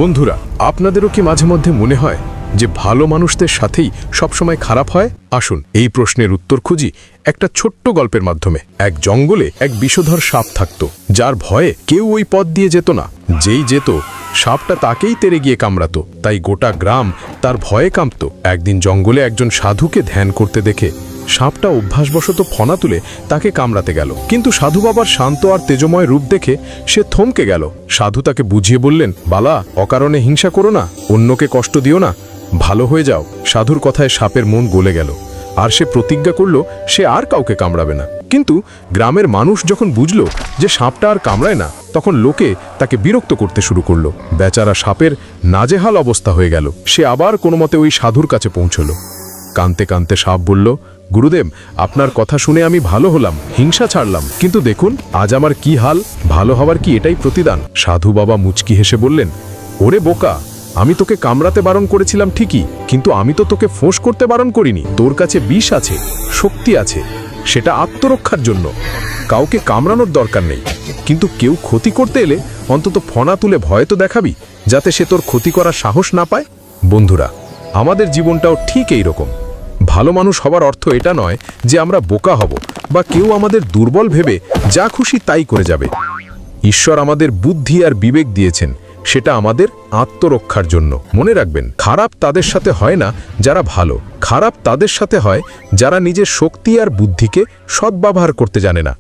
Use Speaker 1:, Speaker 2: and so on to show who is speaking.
Speaker 1: বন্ধুরা, আপনাদেরও কি মাঝে মধ্যে মনে হয় যে ভালো মানুষদের সাথেই সবসময় খারাপ হয়? আসুন এই প্রশ্নের উত্তর খুঁজি একটা ছোট্ট গল্পের মাধ্যমে। এক জঙ্গলে এক বিষধর সাপ থাকত, যার ভয়ে কেউ ওই পথ দিয়ে যেত না। যেই যেত, সাপটা তাকেই তেড়ে গিয়ে কামড়াতো। তাই গোটা গ্রাম তার ভয়ে কাঁপত। একদিন জঙ্গলে একজন সাধুকে ধ্যান করতে দেখে সাপটা অভ্যাসবশত ফনা তুলে তাকে কামড়াতে গেল। কিন্তু সাধু বাবার শান্ত আর তেজময় রূপ দেখে সে থমকে গেল। সাধু তাকে বুঝিয়ে বললেন, বালা, অকারণে হিংসা করো না, অন্যকে কষ্ট দিও না, ভালো হয়ে যাও। সাধুর কথায় সাপের মন গলে গেল, আর সে প্রতিজ্ঞা করল সে আর কাউকে কামড়াবে না। কিন্তু গ্রামের মানুষ যখন বুঝল যে সাপটা আর কামড়ায় না, তখন লোকে তাকে বিরক্ত করতে শুরু করলো। বেচারা সাপের নাজেহাল অবস্থা হয়ে গেল। সে আবার কোনো মতে ওই সাধুর কাছে পৌঁছল। কাঁদতে কাঁদতে সাপ বলল, গুরুদেব, আপনার কথা শুনে আমি ভালো হলাম, হিংসা ছাড়লাম, কিন্তু দেখুন আজ আমার কি হাল। ভালো হওয়ার কি এটাই প্রতিদান? সাধু বাবা মুচকি হেসে বললেন, ওরে বোকা, আমি তোকে কামড়াতে বারণ করেছিলাম ঠিকই, কিন্তু আমি তো তোকে ফোঁস করতে বারণ করিনি। তোর কাছে বিষ আছে, শক্তি আছে, সেটা আত্মরক্ষার জন্য। কাউকে কামড়ানোর দরকার নেই, কিন্তু কেউ ক্ষতি করতে এলে অন্তত ফনা তুলে ভয় তো দেখাবি, যাতে সে তোর ক্ষতি করার সাহস না পায়। বন্ধুরা, আমাদের জীবনটাও ঠিক এই রকম। ভালো মানুষ হবার অর্থ এটা নয় যে আমরা বোকা হব বা কেউ আমাদের দুর্বল ভেবে যা খুশি তাই করে যাবে। ঈশ্বর আমাদের বুদ্ধি আর বিবেক দিয়েছেন, সেটা আমাদের আত্মরক্ষার জন্য। মনে রাখবেন, খারাপ তাদের সাথে হয় না যারা ভালো, খারাপ তাদের সাথে হয় যারা নিজের শক্তি আর বুদ্ধিকে সদ্ব্যবহার করতে জানে না।